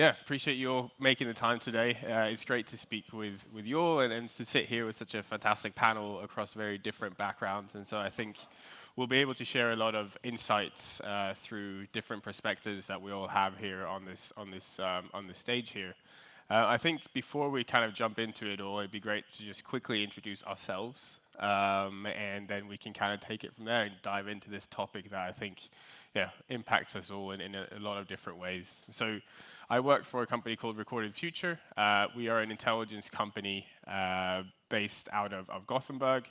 Yeah, appreciate you all making the time today. It's great to speak with you all and to sit here with such a fantastic panel across very different backgrounds. And so I think we'll be able to share a lot of insights through different perspectives that we all have here on this stage here. I think before we kind of jump into it all, it'd be great to just quickly introduce ourselves, and then we can kind of take it from there and dive into this topic that I think, yeah, impacts us all in a lot of different ways. So, I work for a company called Recorded Future. We are an intelligence company based out of Gothenburg.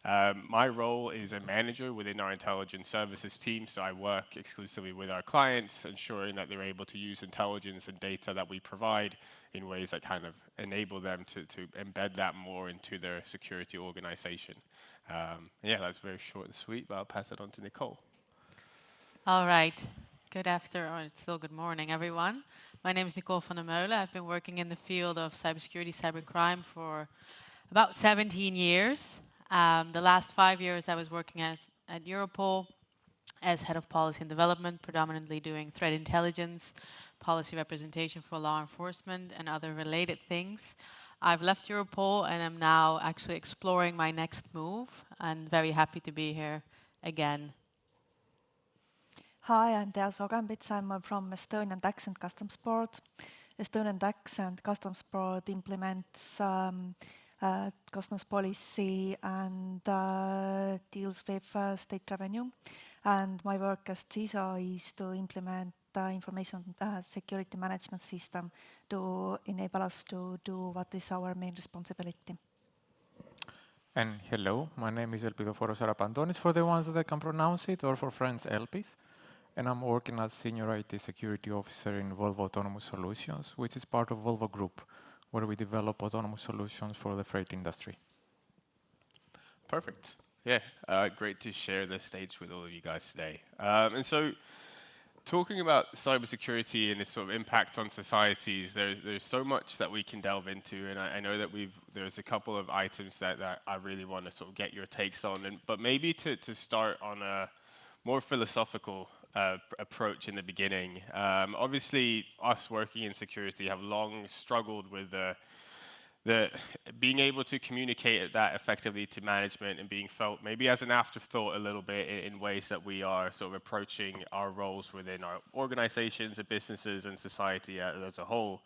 My role is a manager within our intelligence services team, so I work exclusively with our clients, ensuring that they're able to use intelligence and data that we provide in ways that kind of enable them to embed that more into their security organization. Yeah, that's very short and sweet, but I'll pass it on to Nicole. All right. Good afternoon, or it's still good morning, everyone. My name is Nicole van der Meulen. I've been working in the field of cybersecurity, cybercrime for about 17 years. The last 5 years I was working at Europol as head of policy and development, predominantly doing threat intelligence, policy representation for law enforcement, and other related things. I've left Europol and I'm now actually exploring my next move, and very happy to be here again. Hi, I'm Tea Sogambits. I'm from Estonian Tax and Customs Board. Estonian Tax and Customs Board implements customs policy and deals with state revenue. And my work as CISO is to implement information security management system to enable us to do what is our main responsibility. And hello, my name is Elpido Forosaara-Pantonis for the ones that I can pronounce it, or for friends, Elpis. And I'm working as Senior IT Security Officer in Volvo Autonomous Solutions, which is part of Volvo Group, where we develop autonomous solutions for the freight industry. Perfect. Yeah, great to share the stage with all of you guys today. And so, talking about cybersecurity and its sort of impact on societies, there's so much that we can delve into, and I know that there's a couple of items that I really want to sort of get your takes on, but maybe to start on a more philosophical approach in the beginning. Obviously, us working in security have long struggled with the being able to communicate that effectively to management and being felt maybe as an afterthought a little bit in ways that we are sort of approaching our roles within our organizations and businesses and society as a whole.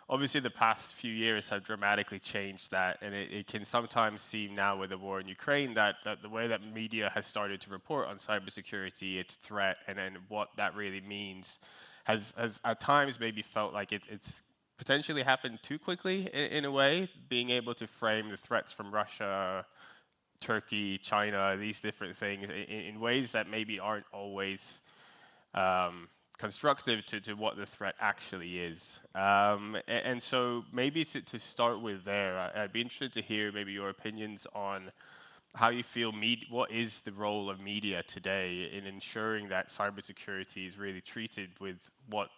Obviously, the past few years have dramatically changed that, and it can sometimes seem now with the war in Ukraine that the way that media has started to report on cybersecurity, its threat, and then what that really means has at times maybe felt like it's potentially happened too quickly in a way, being able to frame the threats from Russia, Turkey, China, these different things in ways that maybe aren't always constructive to what the threat actually is. And so maybe to start with there, I'd be interested to hear maybe your opinions on how you feel, what is the role of media today in ensuring that cybersecurity is really treated with what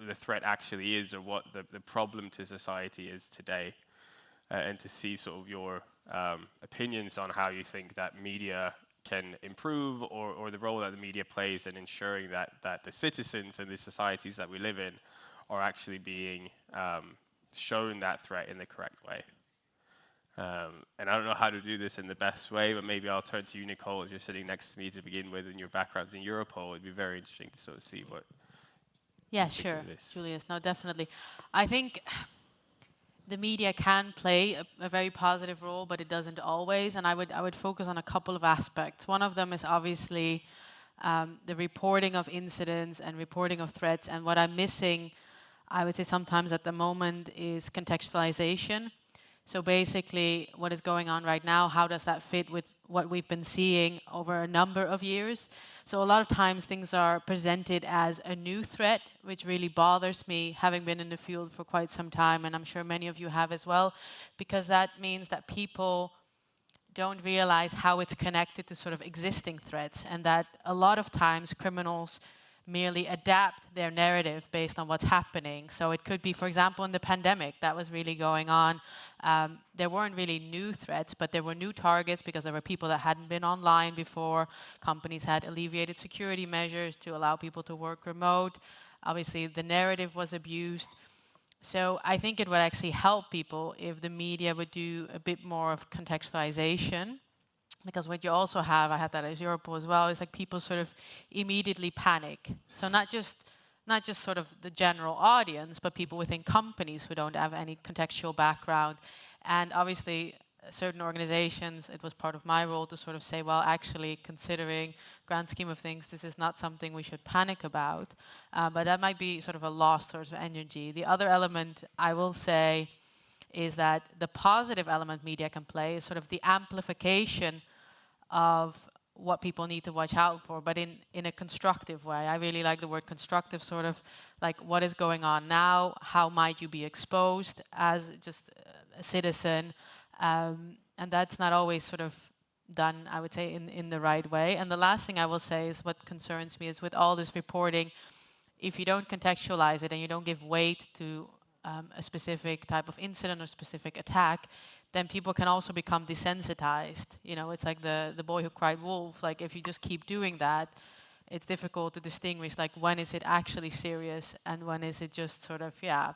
the threat actually is, or what the problem to society is today, and to see sort of your opinions on how you think that media can improve, or the role that the media plays in ensuring that the citizens and the societies that we live in are actually being shown that threat in the correct way. And I don't know how to do this in the best way, but maybe I'll turn to you, Nicole, as you're sitting next to me to begin with, and your background's in Europol. It'd be very interesting to sort of see what. Yeah, sure, Julius. No, definitely. I think the media can play a very positive role, but it doesn't always. And I would focus on a couple of aspects. One of them is obviously the reporting of incidents and reporting of threats. And what I'm missing, I would say sometimes at the moment, is contextualization. So basically, what is going on right now, how does that fit with what we've been seeing over a number of years? So a lot of times things are presented as a new threat, which really bothers me, having been in the field for quite some time, and I'm sure many of you have as well, because that means that people don't realize how it's connected to sort of existing threats, and that a lot of times criminals merely adapt their narrative based on what's happening. So it could be, for example, in the pandemic, that was really going on. There weren't really new threats, but there were new targets because there were people that hadn't been online before. Companies had alleviated security measures to allow people to work remote. Obviously, the narrative was abused. So I think it would actually help people if the media would do a bit more of contextualization, because what you also have, I had that as Europol as well, is like people sort of immediately panic. So not just sort of the general audience, but people within companies who don't have any contextual background. And obviously, certain organizations, it was part of my role to sort of say, well, actually, considering grand scheme of things, this is not something we should panic about. But that might be sort of a lost source of energy. The other element, I will say, is that the positive element media can play is sort of the amplification of what people need to watch out for, but in a constructive way. I really like the word constructive, sort of like what is going on now, how might you be exposed as just a citizen, and that's not always sort of done, I would say, in the right way. And the last thing I will say is what concerns me is with all this reporting, if you don't contextualize it and you don't give weight to a specific type of incident or specific attack, then people can also become desensitized. You know, it's like the boy who cried wolf. Like if you just keep doing that, it's difficult to distinguish like when is it actually serious and when is it just sort of, yeah,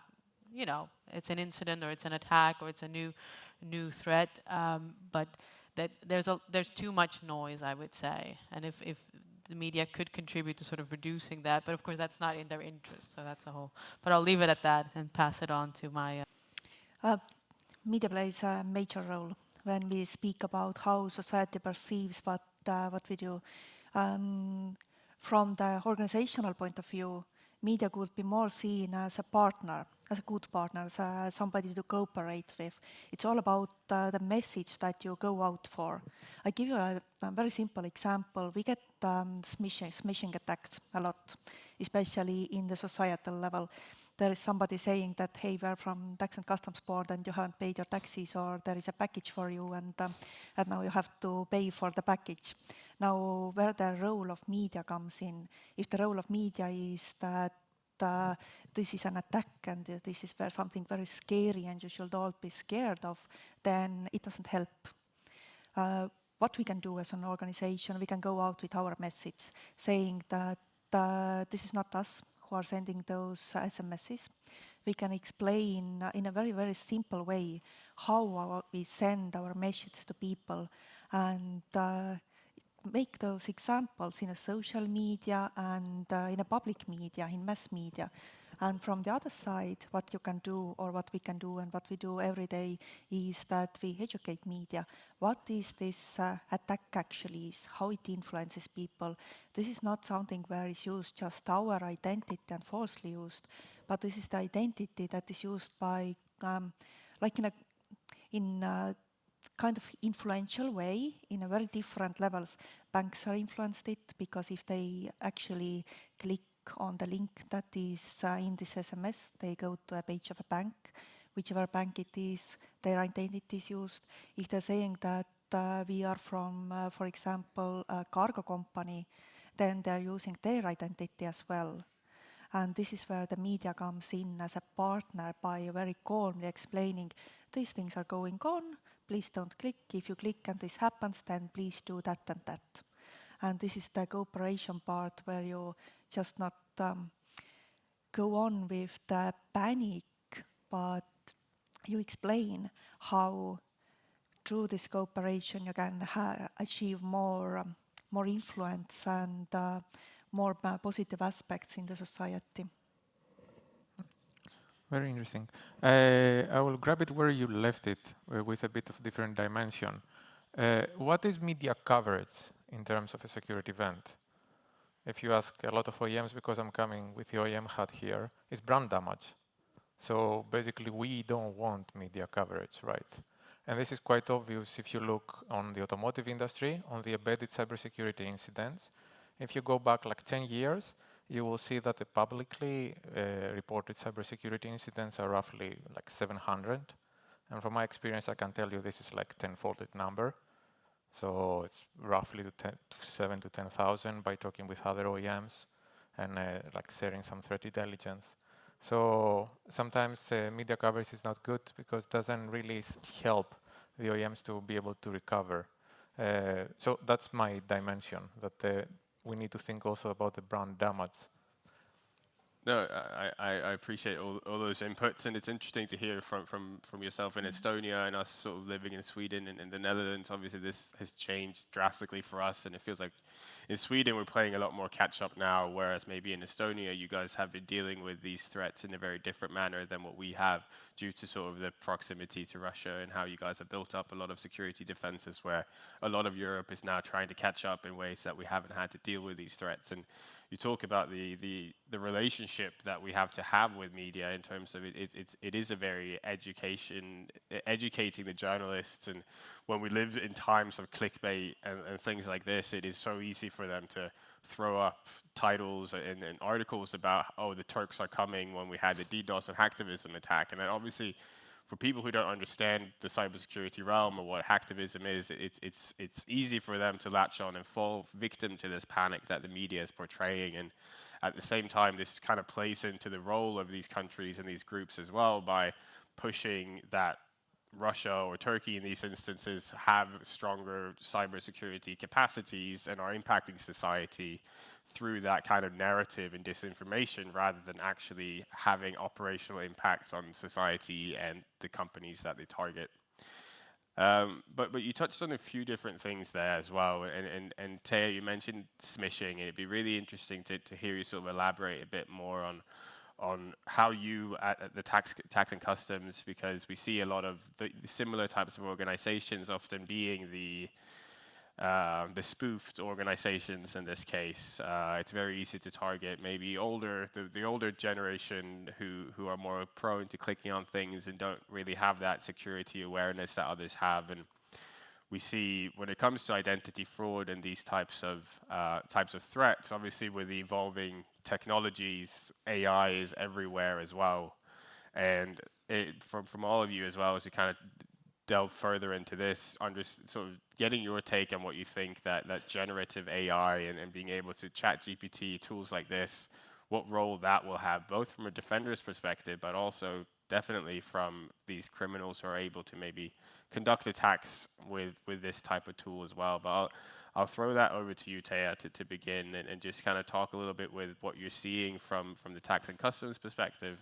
you know, it's an incident or it's an attack or it's a new threat. But that there's too much noise, I would say. And if the media could contribute to sort of reducing that, but of course that's not in their interest, so that's a whole. But I'll leave it at that and pass it on to my. Media plays a major role when we speak about how society perceives what we do. From the organizational point of view, media could be more seen as a partner, as a good partner, as somebody to cooperate with. It's all about the message that you go out for. I give you a very simple example. We get smishing attacks a lot, especially in the societal level. There is somebody saying that, hey, we're from Tax and Customs Board and you haven't paid your taxes, or there is a package for you and now you have to pay for the package. Now, where the role of media comes in, if the role of media is that this is an attack and this is something very scary and you should all be scared of, then it doesn't help. What we can do as an organization, we can go out with our message saying that this is not us who are sending those SMSs. We can explain in a very, very simple way how we send our message to people and make those examples in a social media and in a public media, in mass media. And from the other side, what you can do or what we can do and what we do every day is that we educate media. What is this attack actually is, how it influences people. This is not something where it's used just our identity and falsely used, but this is the identity that is used by, like in a kind of influential way in a very different levels. Banks are influenced it because if they actually click on the link that is in this SMS, they go to a page of a bank. Whichever bank it is, their identity is used. If they're saying that we are from, for example, a cargo company, then they're using their identity as well. And this is where the media comes in as a partner by very calmly explaining, these things are going on, please don't click. If you click and this happens, then please do that and that. And this is the cooperation part where you just not go on with the panic, but you explain how through this cooperation you can achieve more influence and more positive aspects in the society. Very interesting. I will grab it where you left it with a bit of different dimension. What is media coverage in terms of a security event? If you ask a lot of OEMs, because I'm coming with the OEM hat here, it's brand damage. So basically, we don't want media coverage, right? And this is quite obvious if you look on the automotive industry, on the embedded cybersecurity incidents. If you go back like 10 years, you will see that the publicly reported cybersecurity incidents are roughly like 700. And from my experience, I can tell you this is like 10-folded number. So it's roughly to 7 to 10,000 by talking with other OEMs and like sharing some threat intelligence. So sometimes media coverage is not good because it doesn't really help the OEMs to be able to recover. So that's my dimension, that we need to think also about the brand damage. No, I appreciate all those inputs, and it's interesting to hear from yourself in Estonia and us sort of living in Sweden and in the Netherlands. Obviously, this has changed drastically for us, and it feels like in Sweden we're playing a lot more catch up now, whereas maybe in Estonia you guys have been dealing with these threats in a very different manner than what we have due to sort of the proximity to Russia and how you guys have built up a lot of security defenses where a lot of Europe is now trying to catch up in ways that we haven't had to deal with these threats. And you talk about the relationship that we have to have with media in terms of it is a very educating the journalists, and when we live in times of clickbait and things like this, it is so easy for them to throw up titles and articles about, oh, the Turks are coming, when we had the DDoS and hacktivism attack. And then obviously for people who don't understand the cybersecurity realm or what hacktivism is, it's easy for them to latch on and fall victim to this panic that the media is portraying. And at the same time, this kind of plays into the role of these countries and these groups as well by pushing that Russia or Turkey in these instances have stronger cybersecurity capacities and are impacting society through that kind of narrative and disinformation rather than actually having operational impacts on society and the companies that they target. But you touched on a few different things there as well, and Taya, you mentioned smishing, and it'd be really interesting to hear you sort of elaborate a bit more on how you at the tax and customs, because we see a lot of the similar types of organizations often being the spoofed organizations in this case. It's very easy to target maybe the older generation who are more prone to clicking on things and don't really have that security awareness that others have. And we see when it comes to identity fraud and these types of threats, obviously with the evolving technologies, AI is everywhere as well. And from all of you as well, as you kind of delve further into this, sort of getting your take on what you think that generative AI and being able to chat GPT, tools like this, what role that will have, both from a defender's perspective, but also definitely from these criminals who are able to maybe conduct attacks with this type of tool as well. But I'll throw that over to you, Taya, to begin and just kind of talk a little bit with what you're seeing from the tax and customs perspective,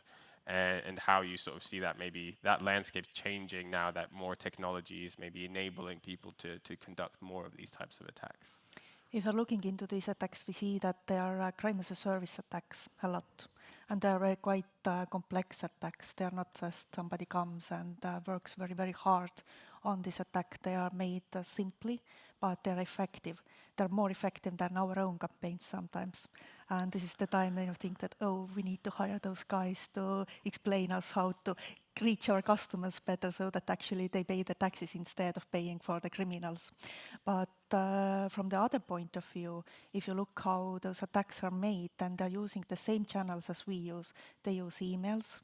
and how you sort of see that maybe that landscape changing now that more technology is maybe enabling people to conduct more of these types of attacks. If you're looking into these attacks, we see that they are crime as a service attacks a lot. And they are quite complex attacks. They are not just somebody comes and works very, very hard on this attack. They are made simply, but they're effective. They're more effective than our own campaigns sometimes. And this is the time when you think that, oh, we need to hire those guys to explain us how to reach our customers better so that actually they pay the taxes instead of paying for the criminals. But from the other point of view, if you look how those attacks are made, then they're using the same channels as we use. They use emails,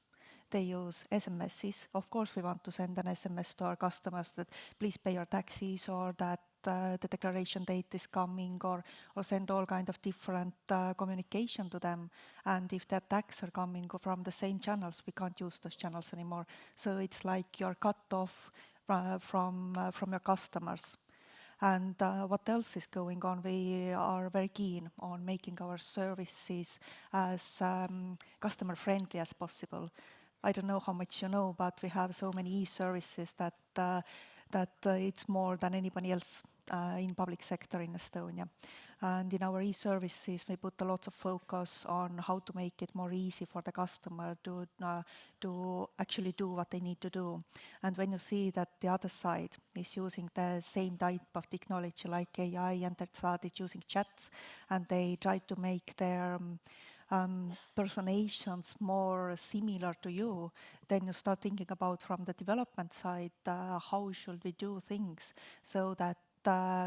they use SMSs. Of course, we want to send an SMS to our customers that please pay your taxes, or that the declaration date is coming, or send all kind of different communication to them. And if the attacks are coming from the same channels, we can't use those channels anymore. So it's like you're cut off from your customers. And what else is going on? We are very keen on making our services as customer friendly as possible. I don't know how much you know, but we have so many e-services that it's more than anybody else in public sector in Estonia. And in our e-services, we put a lot of focus on how to make it more easy for the customer to actually do what they need to do. And when you see that the other side is using the same type of technology like AI, and that started using chats, and they try to make their personations more similar to you, then you start thinking about from the development side, how should we do things so that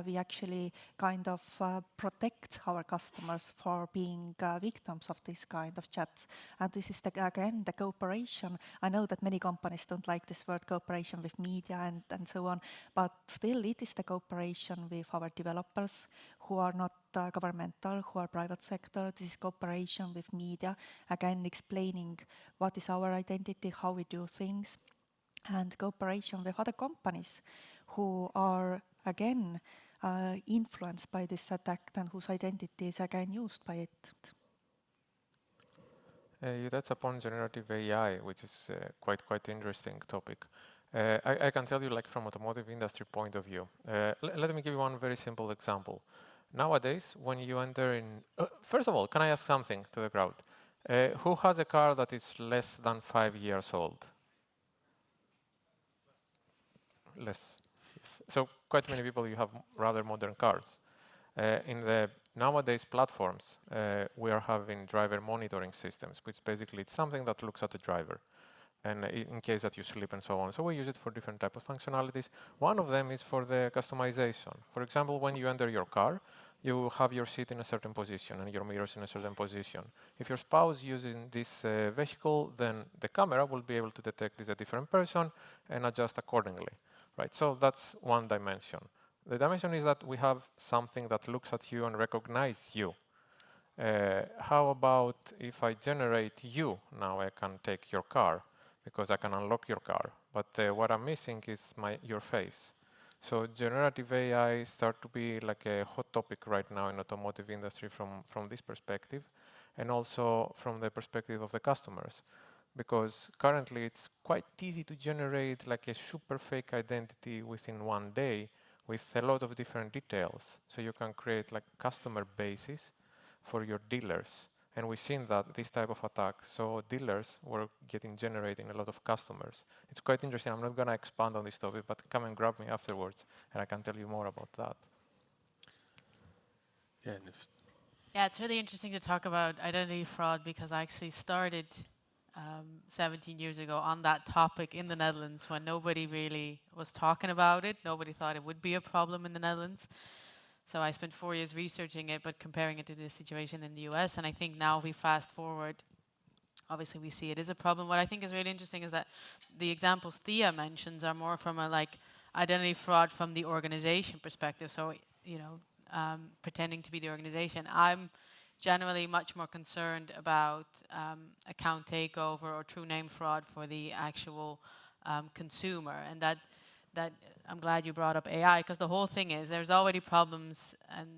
we actually kind of protect our customers for being victims of this kind of chats. And this is, again, the cooperation. I know that many companies don't like this word cooperation with media and so on, but still it is the cooperation with our developers who are not governmental, who are private sector. This is cooperation with media, again, explaining what is our identity, how we do things, and cooperation with other companies who are again influenced by this attack and whose identity is again used by it. You touched upon generative AI, which is quite interesting topic. I can tell you, like from automotive industry point of view. Let me give you one very simple example. Nowadays, when you enter in, first of all, can I ask something to the crowd? Who has a car that is less than 5 years old? Less. Yes. So quite many people, you have rather modern cars. In the nowadays platforms, we are having driver monitoring systems, which basically it's something that looks at the driver and in case that you sleep and so on. So we use it for different type of functionalities. One of them is for the customization. For example, when you enter your car, you have your seat in a certain position and your mirrors in a certain position. If your spouse using this vehicle, then the camera will be able to detect this a different person and adjust accordingly, right? So that's one dimension. The dimension is that we have something that looks at you and recognizes you. How about if I generate you? Now I can take your car because I can unlock your car. But what I'm missing is your face. So generative AI start to be like a hot topic right now in automotive industry from this perspective, and also from the perspective of the customers. Because currently it's quite easy to generate like a super fake identity within one day with a lot of different details. So you can create like customer bases for your dealers. And we've seen that this type of attack, so dealers were generating a lot of customers. It's quite interesting. I'm not going to expand on this topic, but come and grab me afterwards, and I can tell you more about that. Yeah, it's really interesting to talk about identity fraud because I actually started 17 years ago on that topic in the Netherlands when nobody really was talking about it. Nobody thought it would be a problem in the Netherlands. So I spent 4 years researching it, but comparing it to the situation in the US. And I think now we fast forward, obviously we see it is a problem. What I think is really interesting is that the examples Thea mentions are more from a like identity fraud from the organization perspective. So, you know, pretending to be the organization. I'm generally much more concerned about account takeover or true name fraud for the actual consumer. And that I'm glad you brought up AI, because the whole thing is there's already problems and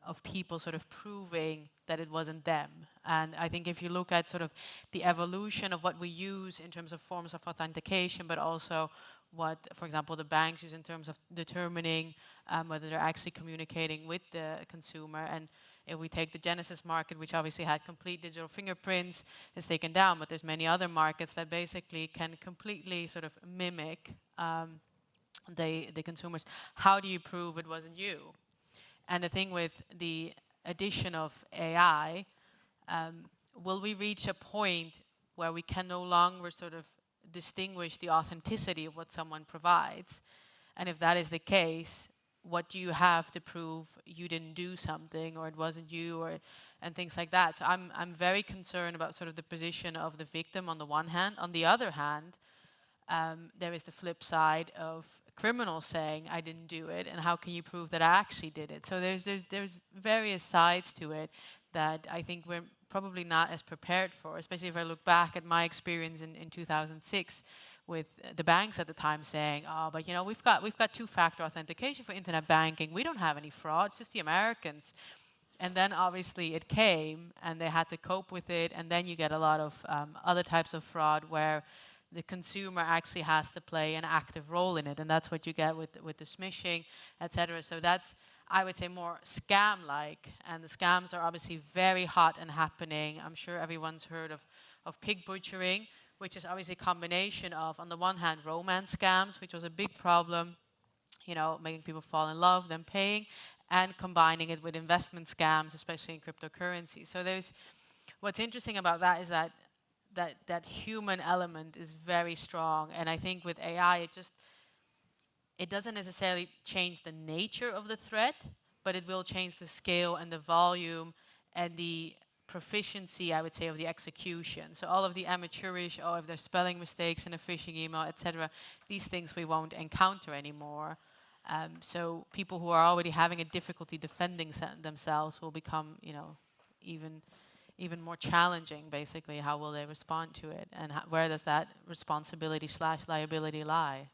of people sort of proving that it wasn't them. And I think if you look at sort of the evolution of what we use in terms of forms of authentication, but also what, for example, the banks use in terms of determining whether they're actually communicating with the consumer. And if we take the Genesis market, which obviously had complete digital fingerprints, it's taken down, but there's many other markets that basically can completely sort of mimic the consumers. How do you prove it wasn't you? And the thing with the addition of AI, will we reach a point where we can no longer sort of distinguish the authenticity of what someone provides? And if that is the case, what do you have to prove you didn't do something or it wasn't you, or and things like that? So I'm very concerned about sort of the position of the victim on the one hand. On the other hand, there is the flip side of criminals saying I didn't do it, and how can you prove that I actually did it? So there's various sides to it that I think we're probably not as prepared for, especially if I look back at my experience in 2006 with the banks at the time saying, oh, but you know, we've got two-factor authentication for internet banking. We don't have any fraud, it's just the Americans. And then obviously it came and they had to cope with it, and then you get a lot of other types of fraud where the consumer actually has to play an active role in it, and that's what you get with the smishing, etc. So that's, I would say, more scam-like, and the scams are obviously very hot and happening. I'm sure everyone's heard of pig butchering, which is obviously a combination of, on the one hand, romance scams, which was a big problem, you know, making people fall in love, then paying, and combining it with investment scams, especially in cryptocurrency. So there's, what's interesting about that is that human element is very strong. And I think with AI, it doesn't necessarily change the nature of the threat, but it will change the scale and the volume and the proficiency, I would say, of the execution. So all of the amateurish, oh, if there's spelling mistakes in a phishing email, etc., these things we won't encounter anymore. So people who are already having a difficulty defending themselves will become, you know, even more challenging, basically. How will they respond to it? And where does that responsibility/liability lie?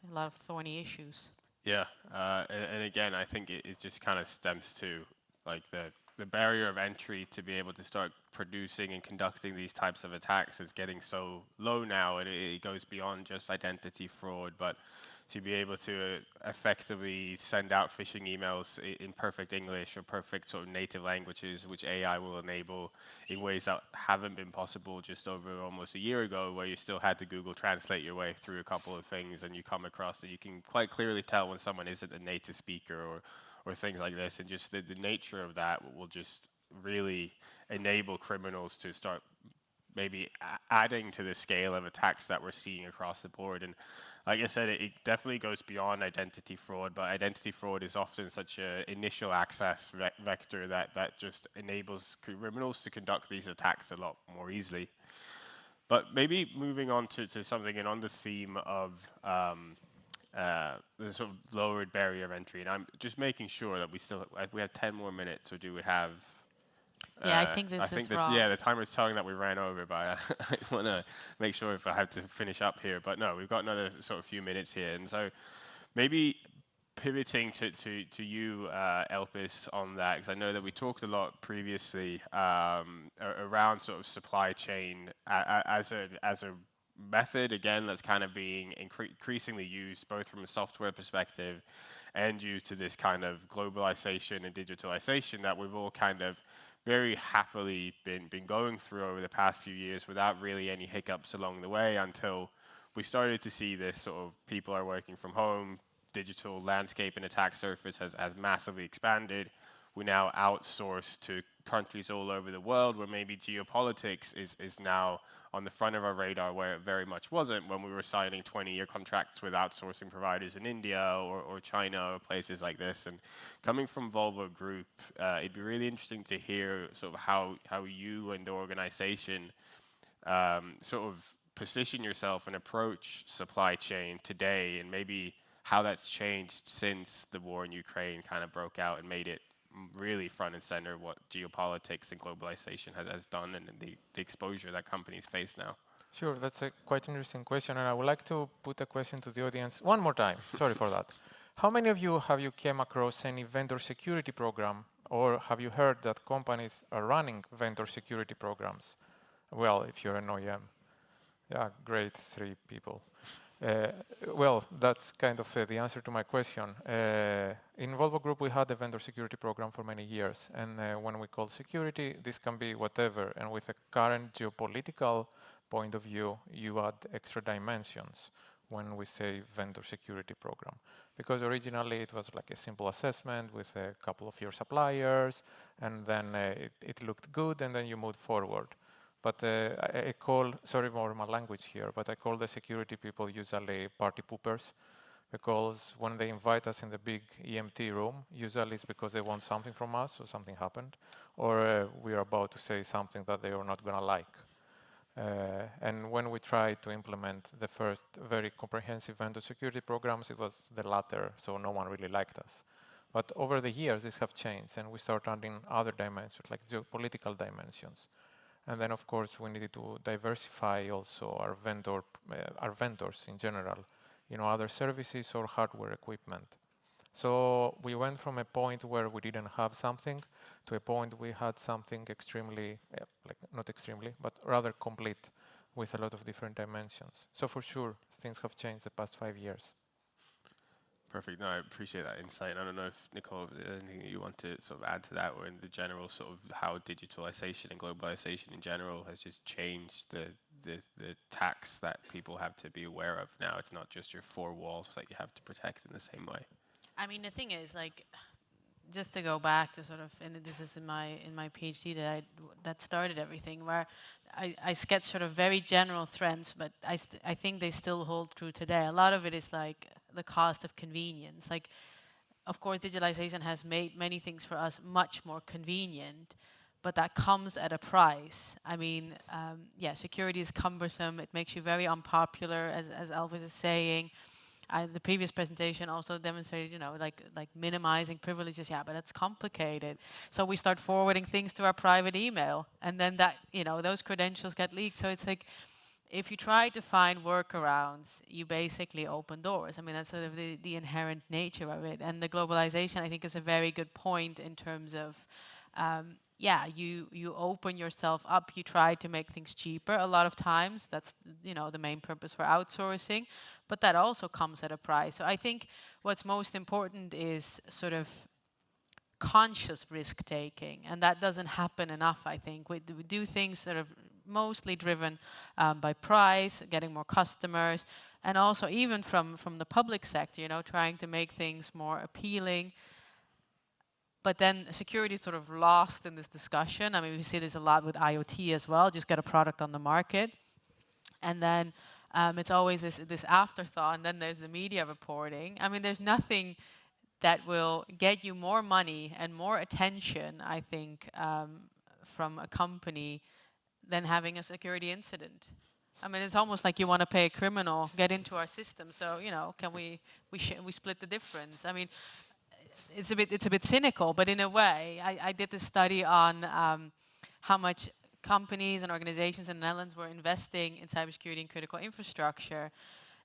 A lot of thorny issues. Yeah, and again, I think it just kind of stems to like the barrier of entry to be able to start producing and conducting these types of attacks is getting so low now, and it goes beyond just identity fraud, but to be able to effectively send out phishing emails in perfect English or perfect sort of native languages, which AI will enable in ways that haven't been possible just over almost a year ago, where you still had to Google Translate your way through a couple of things, and you come across that you can quite clearly tell when someone isn't a native speaker or things like this, and just the nature of that will just really enable criminals to start maybe adding to the scale of attacks that we're seeing across the board. And like I said, it definitely goes beyond identity fraud, but identity fraud is often such an initial access vector that just enables criminals to conduct these attacks a lot more easily. But maybe moving on to something, and on the theme of the sort of lowered barrier of entry, and I'm just making sure that we have 10 more minutes, or do we have? Yeah, I think this is wrong. Yeah, the timer's telling that we ran over, but I want to make sure if I have to finish up here. But no, we've got another sort of few minutes here, and so maybe pivoting to you, Elpis, on that, because I know that we talked a lot previously around sort of supply chain as a method, again, that's kind of being increasingly used both from a software perspective and due to this kind of globalization and digitalization that we've all kind of very happily been going through over the past few years without really any hiccups along the way, until we started to see this sort of people are working from home, digital landscape and attack surface has massively expanded. We now outsource to countries all over the world, where maybe geopolitics is now on the front of our radar, where it very much wasn't when we were signing 20-year contracts with outsourcing providers in India or China or places like this. And coming from Volvo Group, it'd be really interesting to hear sort of how you and the organization sort of position yourself and approach supply chain today, and maybe how that's changed since the war in Ukraine kind of broke out and made it really front and center what geopolitics and globalization has done, and the exposure that companies face now. Sure, that's a quite interesting question, and I would like to put a question to the audience one more time. Sorry for that. How many of you have came across any vendor security program, or have you heard that companies are running vendor security programs? Well, if you're an OEM. Yeah, great, 3 people. Well, that's kind of the answer to my question. In Volvo Group, we had a vendor security program for many years, and when we call security, this can be whatever, and with a current geopolitical point of view, you add extra dimensions when we say vendor security program. Because originally it was like a simple assessment with a couple of your suppliers, and then it looked good, and then you moved forward. But I call, sorry for my language here, but I call the security people usually party poopers, because when they invite us in the big EMT room, usually it's because they want something from us or something happened, or we are about to say something that they are not going to like. And when we tried to implement the first very comprehensive vendor security programs, it was the latter, so no one really liked us. But over the years, these have changed, and we start adding other dimensions, like geopolitical dimensions. And then, of course, we needed to diversify also our vendors in general, other services or hardware equipment. So we went from a point where we didn't have something to a point we had something extremely, not extremely, but rather complete with a lot of different dimensions. So for sure, things have changed the past 5 years. Perfect. No, I appreciate that insight. I don't know if, Nicole, if there's anything you want to sort of add to that, or in the general sort of how digitalization and globalization in general has just changed the tax that people have to be aware of now. It's not just your 4 walls that you have to protect in the same way. I mean, the thing is, like, just to go back to sort of, and this is in my PhD that started everything, where I sketched sort of very general trends, but I think they still hold true today. A lot of it is like the cost of convenience. Like, of course, digitalization has made many things for us much more convenient, but that comes at a price. I mean, yeah, security is cumbersome. It makes you very unpopular, as Elvis is saying. The previous presentation also demonstrated, like minimizing privileges. Yeah, but it's complicated. So we start forwarding things to our private email, and then that, those credentials get leaked. So it's like, if you try to find workarounds, you basically open doors. I mean, that's sort of the inherent nature of it. And the globalization, I think, is a very good point in terms of yeah, you open yourself up, you try to make things cheaper a lot of times. That's, the main purpose for outsourcing, but that also comes at a price. So I think what's most important is sort of conscious risk taking, and that doesn't happen enough. I think we do things that are mostly driven by price, getting more customers, and also even from the public sector, trying to make things more appealing. But then security is sort of lost in this discussion. I mean, we see this a lot with IoT as well. Just get a product on the market, and then it's always this afterthought. And then there's the media reporting. I mean, there's nothing that will get you more money and more attention, I think, from a company than having a security incident. I mean, it's almost like you want to pay a criminal, get into our system. So, can we split the difference? I mean, it's a bit cynical, but in a way, I did this study on how much companies and organizations in the Netherlands were investing in cybersecurity and critical infrastructure.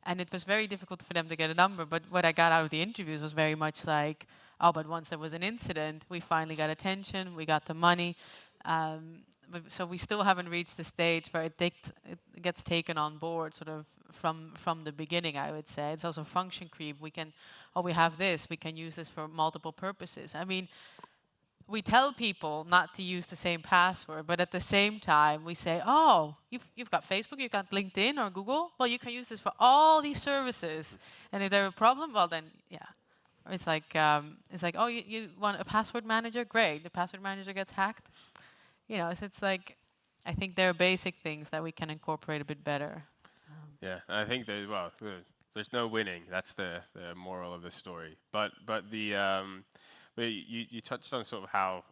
And it was very difficult for them to get a number, but what I got out of the interviews was very much like, oh, but once there was an incident, we finally got attention, we got the money. So we still haven't reached the stage where it gets taken on board sort of from the beginning, I would say. It's also function creep. We have this, we can use this for multiple purposes. I mean, we tell people not to use the same password, but at the same time we say, oh, you've got Facebook, you've got LinkedIn or Google, well, you can use this for all these services. And if there's a problem, well then, yeah. It's like, oh, you want a password manager? Great, the password manager gets hacked. So it's like, I think there are basic things that we can incorporate a bit better. Yeah, I think there's no winning. That's the moral of the story. But you touched on sort of how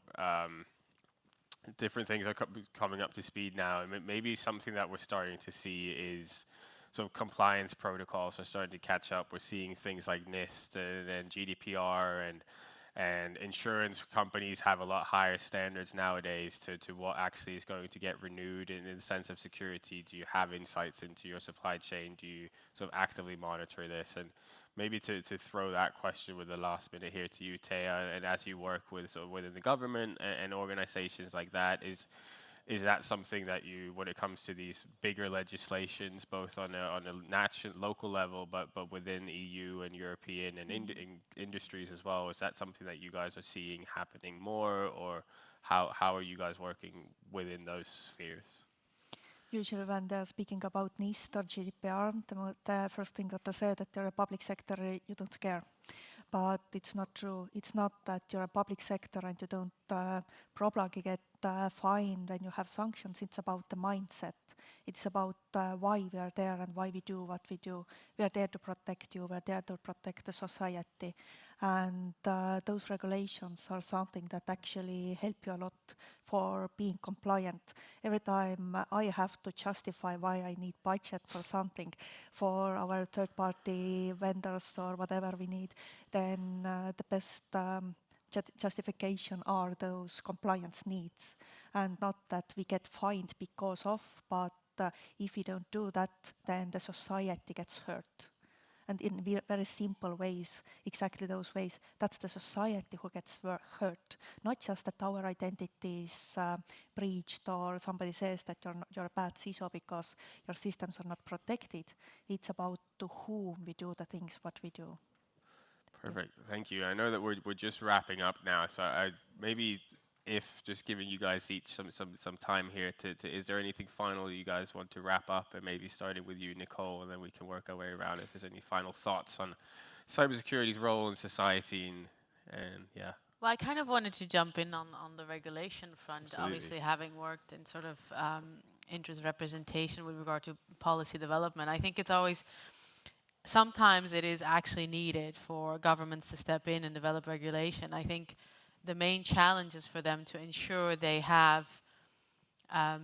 different things are coming up to speed now, and maybe something that we're starting to see is sort of compliance protocols are starting to catch up. We're seeing things like NIST and GDPR and insurance companies have a lot higher standards nowadays to what actually is going to get renewed in the sense of security. Do you have insights into your supply chain? Do you sort of actively monitor this? And maybe to throw that question with the last minute here to you, Thea, and as you work with sort of within the government and organizations like that, is that something that you, when it comes to these bigger legislations, both on a national, local level, but within EU and European and industries as well, is that something that you guys are seeing happening more, or how are you guys working within those spheres? Usually when they're speaking about NIST or GDPR, the first thing that they say that you're a public sector, you don't care. But it's not true. It's not that you're a public sector and you don't probably get fined when you have sanctions. It's about the mindset. It's about why we are there and why we do what we do. We are there to protect you. We're there to protect the society. And those regulations are something that actually help you a lot for being compliant. Every time I have to justify why I need budget for something, for our third-party vendors or whatever we need, then the best justification are those compliance needs, and not that we get fined because of, but if we don't do that, then the society gets hurt. And in very simple ways, exactly those ways, that's the society who gets hurt. Not just that our identity is breached or somebody says that you're a bad CISO because your systems are not protected. It's about to whom we do the things what we do. Perfect, thank you. I know that we're just wrapping up now, so maybe if just giving you guys each some time here is there anything final you guys want to wrap up, and maybe starting with you, Nicole, and then we can work our way around if there's any final thoughts on cybersecurity's role in society and yeah. Well, I kind of wanted to jump in on the regulation front. Absolutely. Obviously, having worked in sort of interest representation with regard to policy development, I think it's always, sometimes it is actually needed for governments to step in and develop regulation. I think the main challenge is for them to ensure they have a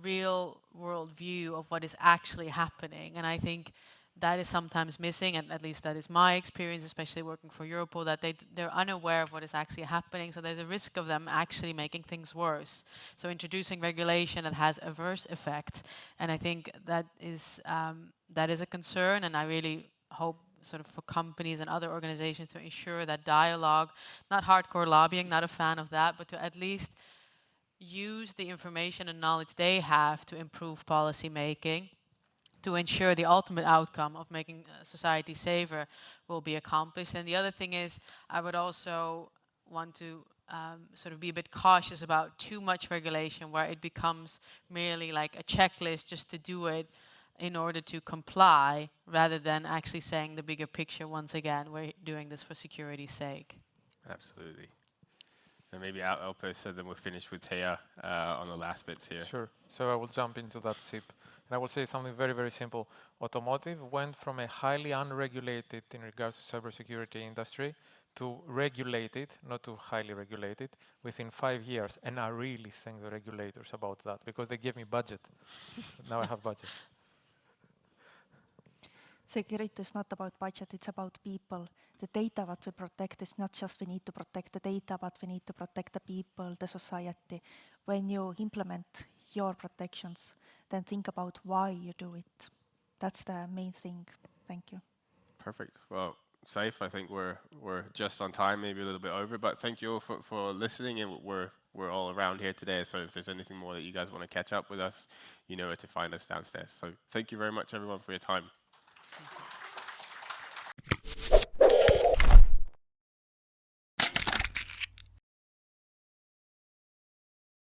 real world view of what is actually happening. And I think that is sometimes missing, and at least that is my experience, especially working for Europol, that they're unaware of what is actually happening. So there's a risk of them actually making things worse. So introducing regulation that has adverse effects, and I think that is a concern, and I really hope sort of for companies and other organizations to ensure that dialogue, not hardcore lobbying, not a fan of that, but to at least use the information and knowledge they have to improve policy making, to ensure the ultimate outcome of making society safer will be accomplished. And the other thing is, I would also want to sort of be a bit cautious about too much regulation where it becomes merely like a checklist just to do it in order to comply, rather than actually saying the bigger picture once again, we're doing this for security's sake. Absolutely. And maybe Alpe, so then we'll finish with Thea on the last bits here. Sure. So I will jump into that SIP. And I will say something very, very simple. Automotive went from a highly unregulated in regards to cybersecurity industry to regulated, not to highly regulated, within 5 years. And I really thank the regulators about that because they gave me budget. Now I have budget. Security is not about budget, it's about people. The data what we protect is not just we need to protect the data, but we need to protect the people, the society. When you implement your protections, then think about why you do it. That's the main thing. Thank you. Perfect. Well, safe. I think we're just on time, maybe a little bit over, but thank you all for listening, and we're all around here today. So if there's anything more that you guys want to catch up with us, you know where to find us downstairs. So thank you very much, everyone, for your time. Thank you.